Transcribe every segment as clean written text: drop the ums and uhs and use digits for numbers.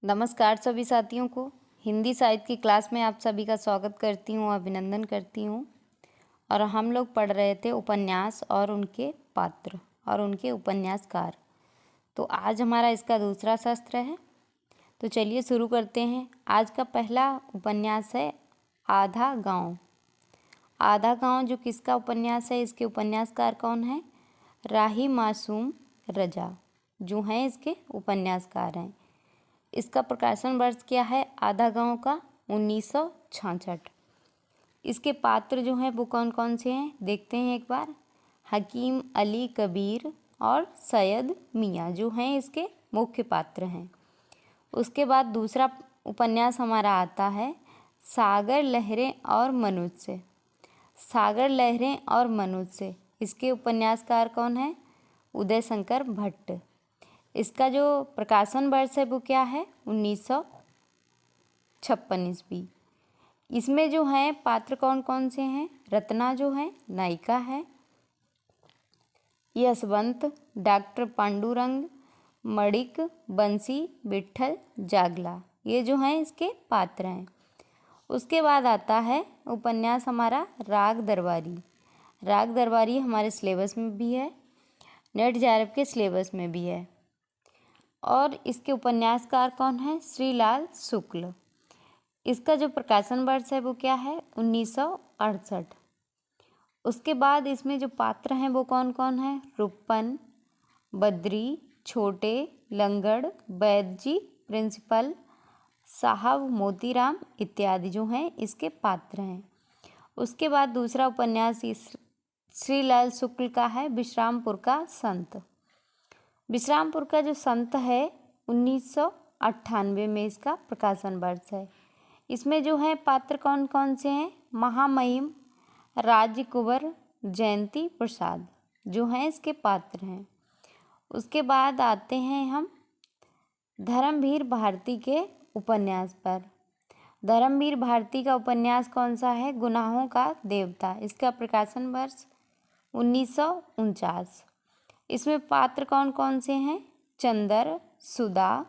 नमस्कार सभी साथियों को। हिंदी साहित्य की क्लास में आप सभी का स्वागत करती हूँ, अभिनंदन करती हूँ। और हम लोग पढ़ रहे थे उपन्यास और उनके पात्र और उनके उपन्यासकार। तो आज हमारा इसका दूसरा सत्र है। तो चलिए शुरू करते हैं। आज का पहला उपन्यास है आधा गांव। आधा गांव जो किसका उपन्यास है, इसके उपन्यासकार कौन है? राही मासूम रजा जो हैं इसके उपन्यासकार हैं। इसका प्रकाशन वर्ष क्या है? आधा गांव का 1966। इसके पात्र जो हैं वो कौन कौन से हैं देखते हैं एक बार। हकीम अली कबीर और सैयद मियाँ जो हैं इसके मुख्य पात्र हैं। उसके बाद दूसरा उपन्यास हमारा आता है सागर लहरें और मनुष्य। सागर लहरें और मनुष्य इसके उपन्यासकार कौन है? उदय शंकर भट्ट। इसका जो प्रकाशन वर्ष है वो क्या है? 1956 ईस्वी। इसमें जो है पात्र कौन कौन से हैं? रत्ना जो है नायिका है, यशवंत, डॉक्टर पांडुरंग, मणिक, बंसी, विट्ठल, जागला, ये जो हैं इसके पात्र हैं। उसके बाद आता है उपन्यास हमारा राग दरबारी। राग दरबारी हमारे सिलेबस में भी है, नेट जेआरएफ के सिलेबस में भी है। और इसके उपन्यासकार कौन है? श्रीलाल शुक्ल। इसका जो प्रकाशन वर्ष है वो क्या है? 1968। उसके बाद इसमें जो पात्र हैं वो कौन कौन है? रुपन, बद्री, छोटे, लंगड़, वैद्य जी, प्रिंसिपल, साहब मोतीराम इत्यादि जो हैं इसके पात्र हैं। उसके बाद दूसरा उपन्यास श्रीलाल शुक्ल का है विश्रामपुर का संत। विश्रामपुर का जो संत है 1998 में इसका प्रकाशन वर्ष है। इसमें जो है पात्र कौन कौन से हैं? महामहिम, राज्य कुंवर, जयंती प्रसाद जो हैं इसके पात्र हैं। उसके बाद आते हैं हम धर्मवीर भारती के उपन्यास पर। धर्मवीर भारती का उपन्यास कौन सा है? गुनाहों का देवता। इसका प्रकाशन वर्ष 1949। इसमें पात्र कौन कौन से हैं? चंदर, सुधा,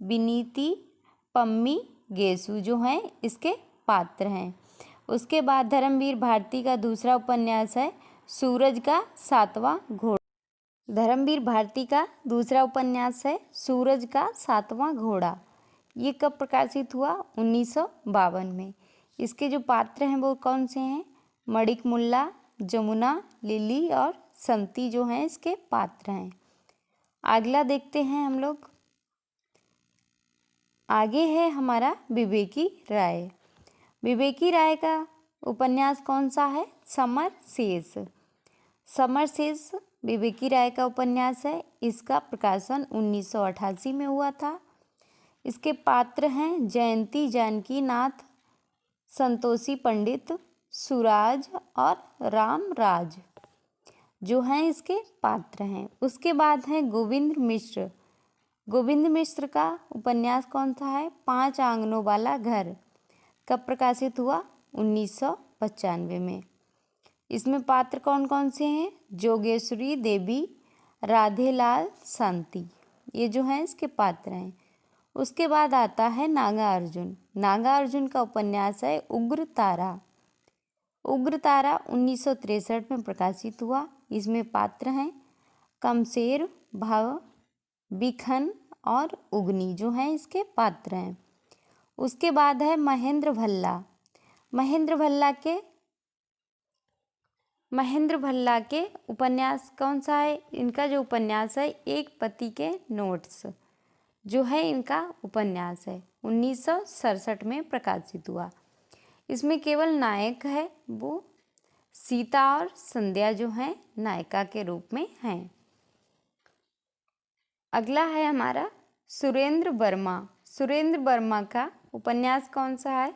विनीति, पम्मी, गेसु जो हैं इसके पात्र हैं। उसके बाद धर्मवीर भारती का दूसरा उपन्यास है सूरज का सातवां घोड़ा। धर्मवीर भारती का दूसरा उपन्यास है सूरज का सातवां घोड़ा। ये कब प्रकाशित हुआ? 1952 में। इसके जो पात्र हैं वो कौन से हैं? मणिक मुल्ला, जमुना, लिली और संती जो हैं इसके पात्र हैं। अगला देखते हैं हम लोग। आगे है हमारा विवेकी राय। विवेकी राय का उपन्यास कौन सा है? समर शेष। समर शेष विवेकी राय का उपन्यास है। इसका प्रकाशन 1988 में हुआ था। इसके पात्र हैं जयंती जानकी नाथ, संतोषी पंडित, सुराज और रामराज जो हैं इसके पात्र हैं। उसके बाद है गोविंद मिश्र। गोविंद मिश्र का उपन्यास कौन सा है? 5 आंगनों वाला घर। कब प्रकाशित हुआ? 1995 में। इसमें पात्र कौन कौन से हैं? जोगेश्वरी देवी, राधेलाल, शांति, ये जो हैं इसके पात्र हैं। उसके बाद आता है नागा अर्जुन। नागा अर्जुन का उपन्यास है उग्र तारा। उग्र तारा 1963 में प्रकाशित हुआ। इसमें पात्र हैं कमशेर, भव, बिखन और उगनी जो हैं इसके पात्र हैं। उसके बाद है महेंद्र भल्ला। महेंद्र भल्ला के उपन्यास कौन सा है? इनका जो उपन्यास है एक पति के नोट्स जो है इनका उपन्यास है। 1967 में प्रकाशित हुआ। इसमें केवल नायक है वो सीता और संध्या जो हैं नायिका के रूप में हैं। अगला है हमारा सुरेंद्र वर्मा। सुरेंद्र वर्मा का उपन्यास कौन सा है?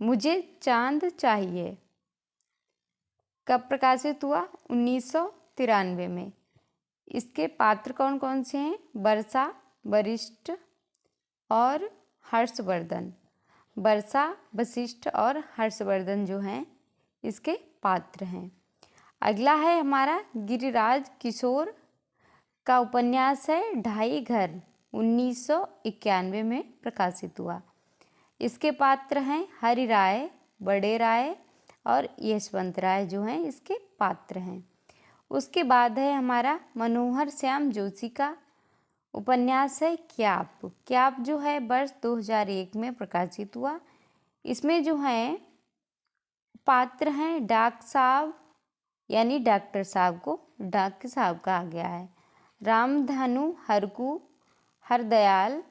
मुझे चांद चाहिए। कब प्रकाशित हुआ? 1993 में। इसके पात्र कौन कौन से हैं? वर्षा, वरिष्ठ और हर्षवर्धन। वर्षा, वशिष्ठ और हर्षवर्धन जो हैं इसके पात्र हैं। अगला है हमारा गिरिराज किशोर का उपन्यास है ढाई घर। 1991 में प्रकाशित हुआ। इसके पात्र हैं हरि राय, बड़े राय और यशवंत राय जो हैं इसके पात्र हैं। उसके बाद है हमारा मनोहर श्याम जोशी का उपन्यास है क्याप। क्याप जो है वर्ष 2001 में प्रकाशित हुआ। इसमें जो है पात्र हैं डाक साहब, यानी डॉक्टर साहब को डाक साहब कहा गया है, रामधनु, हरकू, हरदयाल,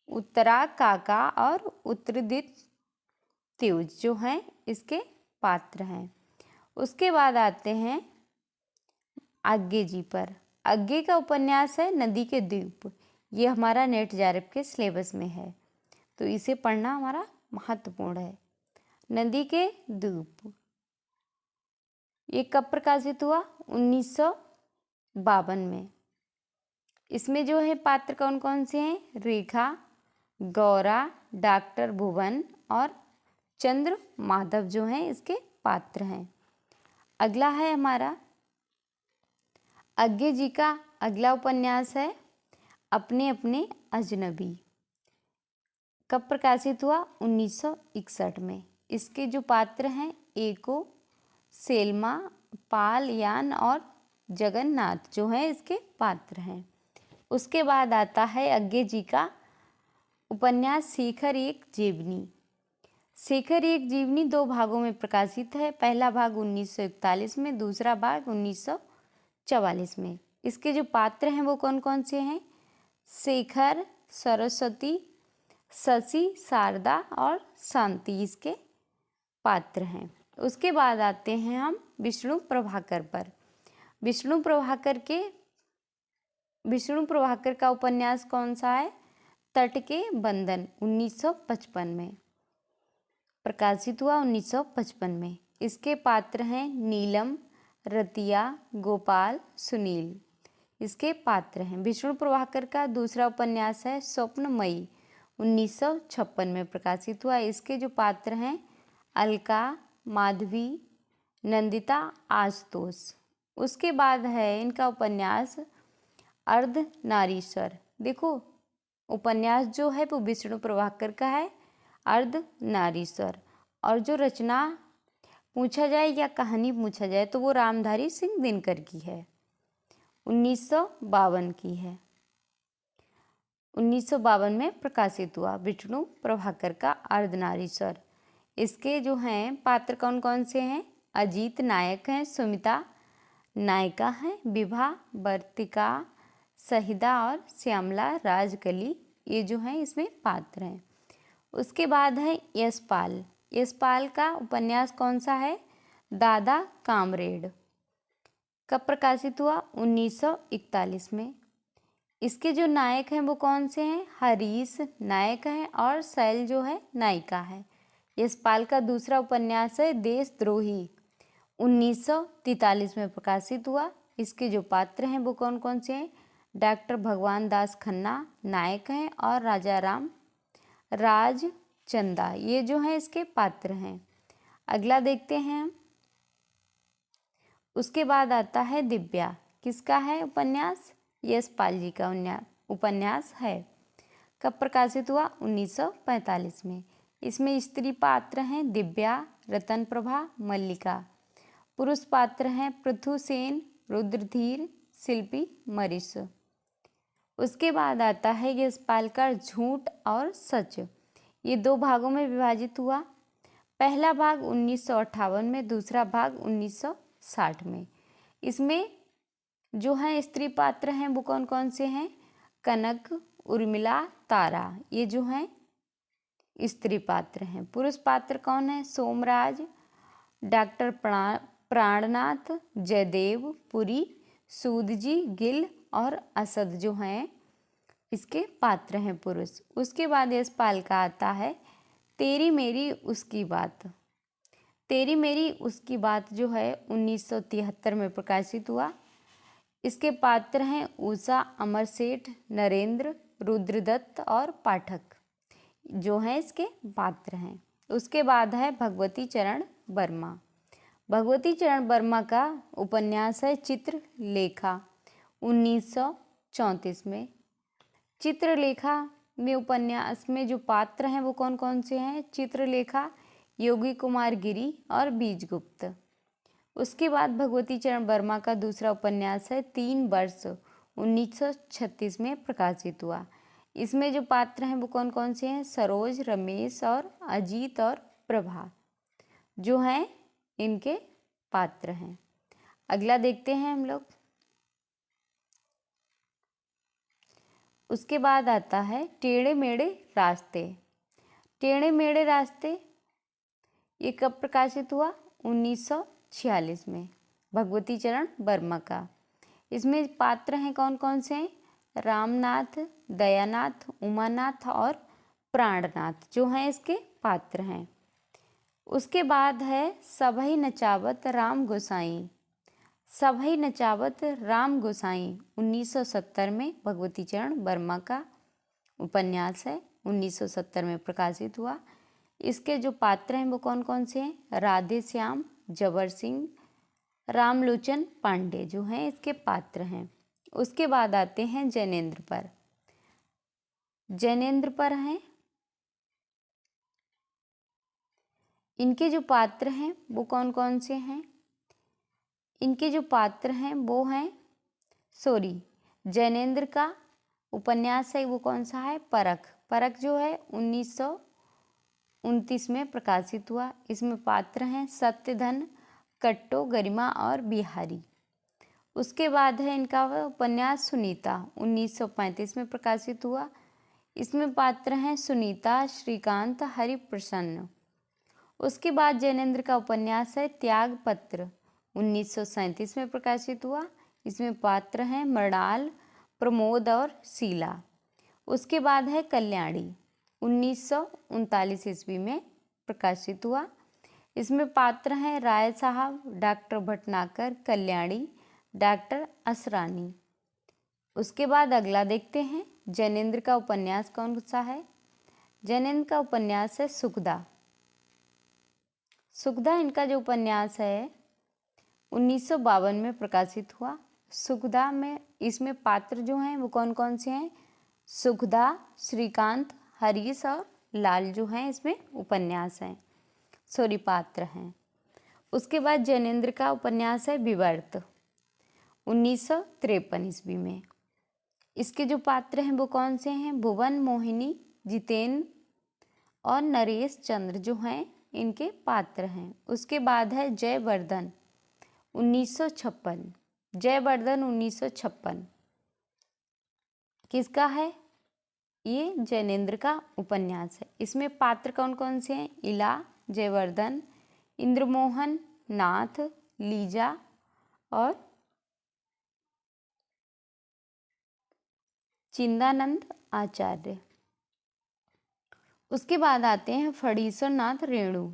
उत्तरा काका और उत्तरदित त्यूज जो हैं इसके पात्र हैं। उसके बाद आते हैं आज्ञे जी पर। आज्ञे का उपन्यास है नदी के द्वीप। ये हमारा नेट जेआरएफ के सिलेबस में है, तो इसे पढ़ना हमारा महत्वपूर्ण है। नदी के द्वीप ये कब प्रकाशित हुआ? 1952 में। इसमें जो है पात्र कौन कौन से हैं? रेखा, गौरा, डॉक्टर भुवन और चंद्र माधव जो हैं इसके पात्र हैं। अगला है हमारा आज्ञे जी का अगला उपन्यास है अपने अपने अजनबी। कब प्रकाशित हुआ? 1961 में। इसके जो पात्र हैं एको, सेल्मा, पाल, यान और जगन्नाथ जो हैं इसके पात्र हैं। उसके बाद आता है आज्ञे जी का उपन्यास शेखर एक जीवनी। शेखर एक जीवनी 2 भागों में प्रकाशित है। पहला भाग 1941 में, दूसरा भाग 1944 में। इसके जो पात्र हैं वो कौन कौन से हैं? शेखर, सरस्वती, शशि, शारदा और शांति इसके पात्र हैं। उसके बाद आते हैं हम विष्णु प्रभाकर पर। विष्णु प्रभाकर का उपन्यास कौन सा है? तट के बंधन 1955 में प्रकाशित हुआ। 1955 में। इसके पात्र हैं नीलम, रतिया, गोपाल, सुनील इसके पात्र हैं। विष्णु प्रभाकर का दूसरा उपन्यास है स्वप्नमयी 1956 में प्रकाशित हुआ। इसके जो पात्र हैं अलका, माधवी, नंदिता, आशुतोष। उसके बाद है इनका उपन्यास अर्धनारीश्वर। देखो उपन्यास जो है वो विष्णु प्रभाकर का है अर्धनारीश्वर, और जो रचना पूछा जाए या कहानी पूछा जाए तो वो रामधारी सिंह दिनकर की है, 1952 की है। 1952 में प्रकाशित हुआ विष्णु प्रभाकर का अर्धनारीश्वर। इसके जो हैं पात्र कौन कौन से हैं? अजीत नायक हैं, सुमिता नायिका हैं, विभा, वर्तिका, सहिदा और श्यामला राजकली ये जो हैं इसमें पात्र हैं। उसके बाद है यशपाल। यशपाल का उपन्यास कौन सा है? दादा कामरेड। कब प्रकाशित हुआ? 1941 में। इसके जो नायक हैं वो कौन से हैं? हरीश नायक हैं और शैल जो है नायिका है। यशपाल का दूसरा उपन्यास है देशद्रोही 1943 में प्रकाशित हुआ। इसके जो पात्र हैं वो कौन कौन से हैं? डॉक्टर भगवान दास खन्ना नायक हैं और राजा राम राजचंदा ये जो हैं इसके पात्र हैं। अगला देखते हैं हम। उसके बाद आता है दिव्या। किसका है उपन्यास? यशपाल जी का उपन्यास है। कब प्रकाशित हुआ? 1945 में। इसमें स्त्री पात्र हैं दिव्या, रतन प्रभा, मल्लिका। पुरुष पात्र हैं पृथु सेन, रुद्रधीर, शिल्पी, मरीश। उसके बाद आता है यशपाल का झूठ और सच। ये 2 भागों में विभाजित हुआ। पहला भाग 1958 में, दूसरा भाग 1960 में। इसमें जो हैं स्त्री पात्र हैं वो कौन कौन से हैं? कनक, उर्मिला, तारा ये जो हैं स्त्री पात्र हैं। पुरुष पात्र कौन है? सोमराज, डॉक्टर प्राणनाथ, जयदेव पुरी, सूदजी, गिल और असद जो हैं इसके पात्र हैं पुरुष। उसके बाद यशपाल का आता है तेरी मेरी उसकी बात। तेरी मेरी उसकी बात जो है 1973 में प्रकाशित हुआ। इसके पात्र हैं उषा, अमर सेठ, नरेंद्र, रुद्रदत्त और पाठक जो हैं इसके पात्र हैं। उसके बाद है भगवती चरण वर्मा। भगवती चरण वर्मा का उपन्यास है चित्रलेखा 1934 में। चित्रलेखा में उपन्यास में जो पात्र हैं वो कौन कौन से हैं? चित्रलेखा, योगी कुमार गिरी और बीजगुप्त। उसके बाद भगवती चरण वर्मा का दूसरा उपन्यास है 3 वर्ष, 1936 में प्रकाशित हुआ। इसमें जो पात्र हैं वो कौन कौन से हैं? सरोज, रमेश और अजीत और प्रभा जो हैं इनके पात्र हैं। अगला देखते हैं हम लोग। उसके बाद आता है टेढ़े मेढ़े रास्ते। टेढ़े मेढ़े रास्ते ये कब प्रकाशित हुआ? 1946 में, भगवती चरण वर्मा का। इसमें पात्र हैं कौन कौन से हैं? रामनाथ, दयानाथ, उमानाथ और प्राणनाथ जो हैं इसके पात्र हैं। उसके बाद है सभई नचावत राम गोसाई। सभई नचावत राम गोसाई 1970 में भगवती चरण वर्मा का उपन्यास है, 1970 में प्रकाशित हुआ। इसके जो पात्र हैं वो कौन कौन से हैं? राधे श्याम, जबर सिंह, रामलोचन पांडे जो हैं इसके पात्र हैं। उसके बाद आते हैं जैनेन्द्र पर। जैनेन्द्र पर हैं, इनके जो पात्र हैं वो कौन कौन से हैं? इनके जो पात्र हैं वो हैं जैनेन्द्र का उपन्यास है वो कौन सा है? परख। परख जो है 1929 में प्रकाशित हुआ। इसमें पात्र हैं सत्यधन, कट्टो, गरिमा और बिहारी। उसके बाद है इनका उपन्यास सुनीता, 1935 में प्रकाशित हुआ। इसमें पात्र हैं सुनीता, श्रीकांत, हरिप्रसन्न। उसके बाद जैनेन्द्र का उपन्यास है त्यागपत्र, 1937 में प्रकाशित हुआ। इसमें पात्र हैं मृणाल, प्रमोद और शीला। उसके बाद है कल्याणी, 1939 ईस्वी में प्रकाशित हुआ। इसमें पात्र हैं राय साहब, डॉक्टर भटनागर, कल्याणी, डॉक्टर असरानी। उसके बाद अगला देखते हैं जैनेन्द्र का उपन्यास कौन सा है? जैनेन्द्र का उपन्यास है सुखदा। सुखदा इनका जो उपन्यास है 1952 में प्रकाशित हुआ। सुखदा में इसमें पात्र जो हैं वो कौन कौन से हैं? सुखदा, श्रीकांत, हरीश और लाल जो हैं इसमें उपन्यास हैं, पात्र हैं। उसके बाद जैनेन्द्र का उपन्यास है विवर्त, 1953 ईस्वी में। इसके जो पात्र हैं वो कौन से हैं? भुवन मोहिनी, जितेंद्र और नरेश चंद्र जो हैं इनके पात्र हैं। उसके बाद है जयवर्धन, 1956। जयवर्धन 1956 किसका है? ये जैनेन्द्र का उपन्यास है। इसमें पात्र कौन कौन से हैं? इला, जयवर्धन, इंद्रमोहन, नाथ, लीजा और चिंदानंद आचार्य। उसके बाद आते हैं फणीश्वर नाथ रेणु,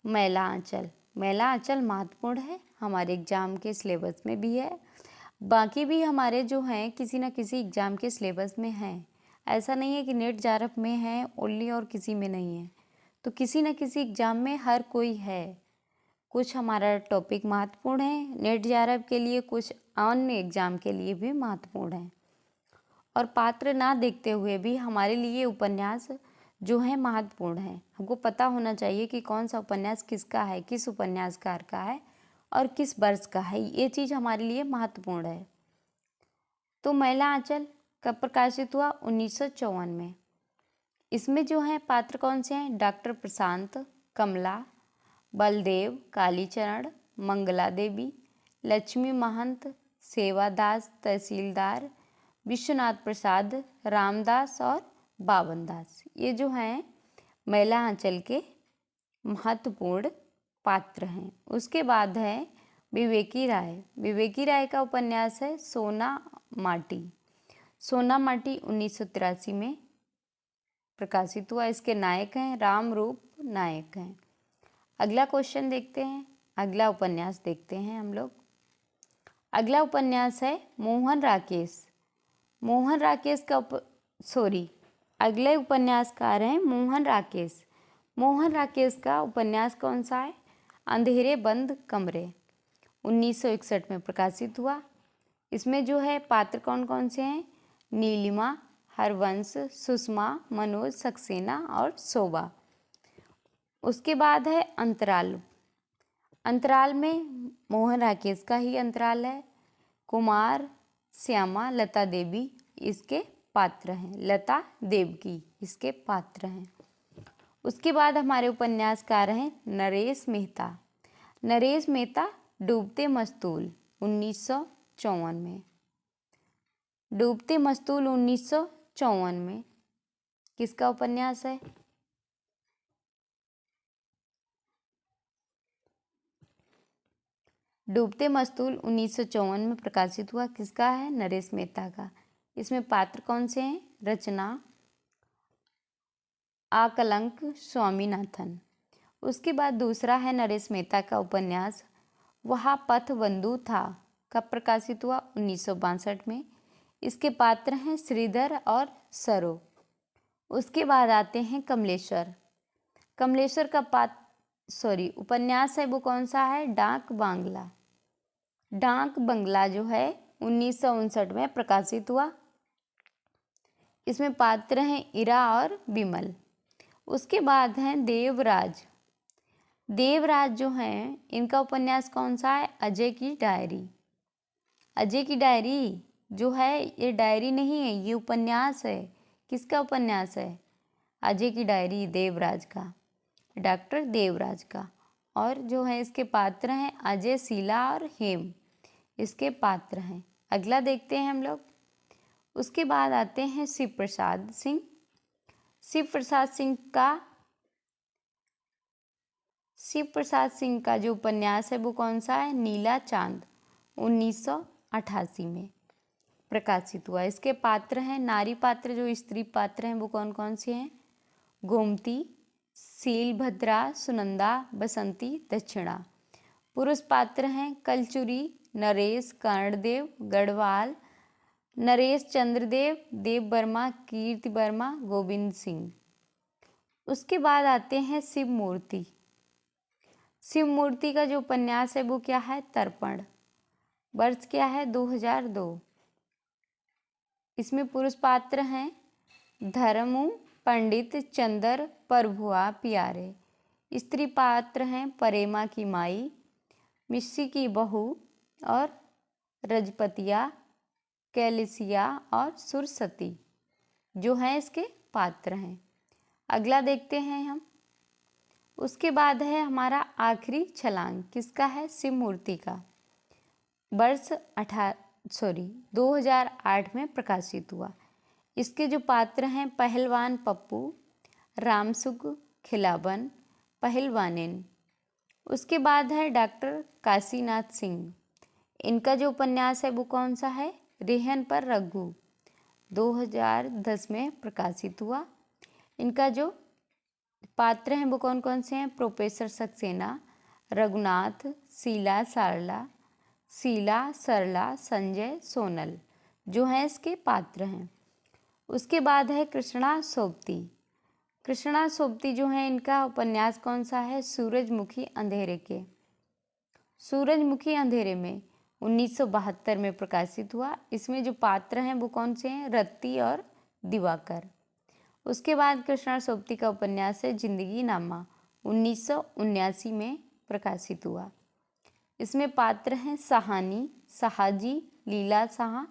मैला आंचल। मैला आंचल महत्वपूर्ण है, हमारे एग्जाम के सिलेबस में भी है, बाकी भी हमारे जो हैं किसी न किसी एग्जाम के सिलेबस में हैं। ऐसा नहीं है कि नेट जेआरएफ में है ओनली और किसी में नहीं है, तो किसी न किसी एग्जाम में हर कोई है। कुछ हमारा टॉपिक महत्वपूर्ण है नेट जेआरएफ के लिए, कुछ अन्य एग्जाम के लिए भी महत्वपूर्ण है। और पात्र ना देखते हुए भी हमारे लिए उपन्यास जो है महत्वपूर्ण है। हमको पता होना चाहिए कि कौन सा उपन्यास किसका है, किस उपन्यासकार का है और किस वर्ष का है, ये चीज़ हमारे लिए महत्वपूर्ण है। तो मैला आंचल कब प्रकाशित हुआ? 1954 में। इसमें जो है पात्र कौन से हैं? डॉक्टर प्रशांत, कमला, बलदेव, कालीचरण, मंगला देवी, लक्ष्मी महंत, सेवादास तहसीलदार, विश्वनाथ प्रसाद, रामदास और बावन दास, ये जो हैं मैला आंचल के महत्वपूर्ण पात्र हैं। उसके बाद है विवेकी राय। विवेकी राय का उपन्यास है सोना माटी। सोना माटी 1983 में प्रकाशित हुआ। इसके नायक हैं रामरूप नायक हैं। अगला क्वेश्चन देखते हैं, अगला उपन्यास देखते हैं हम लोग। अगला उपन्यास है मोहन राकेश। मोहन राकेश का अगले उपन्यासकार हैं मोहन राकेश। मोहन राकेश का उपन्यास कौन सा है? अंधेरे बंद कमरे, 1961 में प्रकाशित हुआ। इसमें जो है पात्र कौन कौन से हैं? नीलिमा, हरवंश, सुषमा, मनोज सक्सेना और शोभा। उसके बाद है अंतराल। अंतराल में मोहन राकेश का ही अंतराल है। कुमार, श्यामा, लता देवी इसके पात्र हैं। लता देवकी इसके पात्र हैं। उसके बाद हमारे उपन्यासकार हैं नरेश मेहता। नरेश मेहता डूबते मस्तूल 1954 में। डूबते मस्तूल 1954 में किसका उपन्यास है? डूबते मस्तूल 1954 में प्रकाशित हुआ। किसका है? नरेश मेहता का। इसमें पात्र कौन से हैं? रचना, आकलंक, स्वामीनाथन। उसके बाद दूसरा है नरेश मेहता का उपन्यास वह पथ बंधु था। कब प्रकाशित हुआ? 1962 में। इसके पात्र हैं श्रीधर और सरो। उसके बाद आते हैं कमलेश्वर। कमलेश्वर का उपन्यास है वो कौन सा है? डाक बांग्ला। डाक बंगला जो है 1959 में प्रकाशित हुआ। इसमें पात्र हैं इरा और विमल। उसके बाद हैं देवराज। देवराज जो हैं इनका उपन्यास कौन सा है? अजय की डायरी। अजय की डायरी जो है ये डायरी नहीं है, ये उपन्यास है। किसका उपन्यास है? अजय की डायरी देवराज का, डॉक्टर देवराज का। और जो है इसके पात्र हैं अजय, शीला और हेम इसके पात्र हैं। अगला देखते हैं हम लोग। उसके बाद आते हैं शिव प्रसाद सिंह। शिव प्रसाद सिंह का जो उपन्यास है वो कौन सा है? नीला चांद 1988 में प्रकाशित हुआ। इसके पात्र हैं नारी पात्र, जो स्त्री पात्र हैं वो कौन कौन से हैं? गोमती, शीलभद्रा, सुनंदा, बसंती, दक्षिणा। पुरुष पात्र हैं कलचुरी, नरेश, कर्णदेव, गढ़वाल, नरेश चंद्रदेव, देव वर्मा, कीर्ति वर्मा, गोविंद सिंह। उसके बाद आते हैं शिव मूर्ति। शिव मूर्ति का जो उपन्यास है वो क्या है? तर्पण। वर्ष क्या है? 2002। इसमें पुरुष पात्र हैं धर्मु, पंडित, चंदर, प्रभुआ, प्यारे। स्त्री पात्र हैं परेमा की माई, मिस्सी की बहू और रजपतिया, कैलिसिया और सुरसती जो हैं इसके पात्र हैं। अगला देखते हैं हम। उसके बाद है हमारा आखिरी छलांग। किसका है? शिव मूर्ति का। वर्ष 2008 में प्रकाशित हुआ। इसके जो पात्र हैं पहलवान पप्पू, रामसुग खिलावन, पहलवानिन। उसके बाद है डॉक्टर काशीनाथ सिंह। इनका जो उपन्यास है वो कौन सा है? रेहन पर रघु 2010 में प्रकाशित हुआ। इनका जो पात्र हैं वो कौन कौन से हैं? प्रोफेसर सक्सेना, रघुनाथ, शीला सरला, संजय सोनल जो हैं इसके पात्र हैं। उसके बाद है कृष्णा सोबती। कृष्णा सोबती जो है इनका उपन्यास कौन सा है? सूरजमुखी अंधेरे के। सूरजमुखी अंधेरे में 1972 में प्रकाशित हुआ। इसमें जो पात्र हैं वो कौन से हैं? रत्ती और दिवाकर। उसके बाद कृष्णा सोबती का उपन्यास है जिंदगी नामा 1979 में प्रकाशित हुआ। इसमें पात्र हैं सहानी, सहाजी, लीला शाह,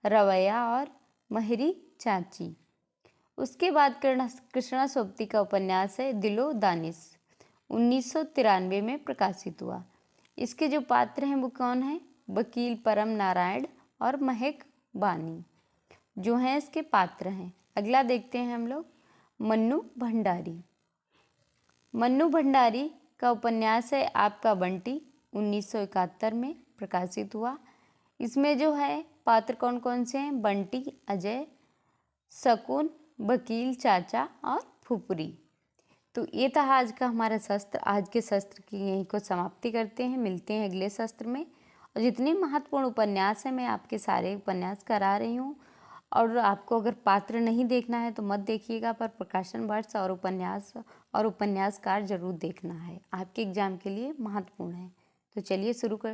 रवैया और महरी चाची। उसके बाद कृष्णा सोबती का उपन्यास है दिलो दानिश 1993 में प्रकाशित हुआ। इसके जो पात्र हैं वो कौन हैं? वकील परम नारायण और महक बानी जो हैं इसके पात्र हैं। अगला देखते हैं हम लोग मन्नू भंडारी। मन्नू भंडारी का उपन्यास है आपका बंटी 1971 में प्रकाशित हुआ। इसमें जो है पात्र कौन कौन से हैं? बंटी, अजय, शकुन, वकील चाचा और फुफरी। तो ये था आज का हमारा शस्त्र। आज के शस्त्र की यहीं को समाप्ति करते हैं। मिलते हैं अगले शस्त्र में। और जितने महत्वपूर्ण उपन्यास हैं मैं आपके सारे उपन्यास करा रही हूँ। और आपको अगर पात्र नहीं देखना है तो मत देखिएगा, पर प्रकाशन वर्ष और उपन्यास और उपन्यासकार जरूर देखना है। आपके एग्जाम के लिए महत्वपूर्ण है। तो चलिए शुरू कर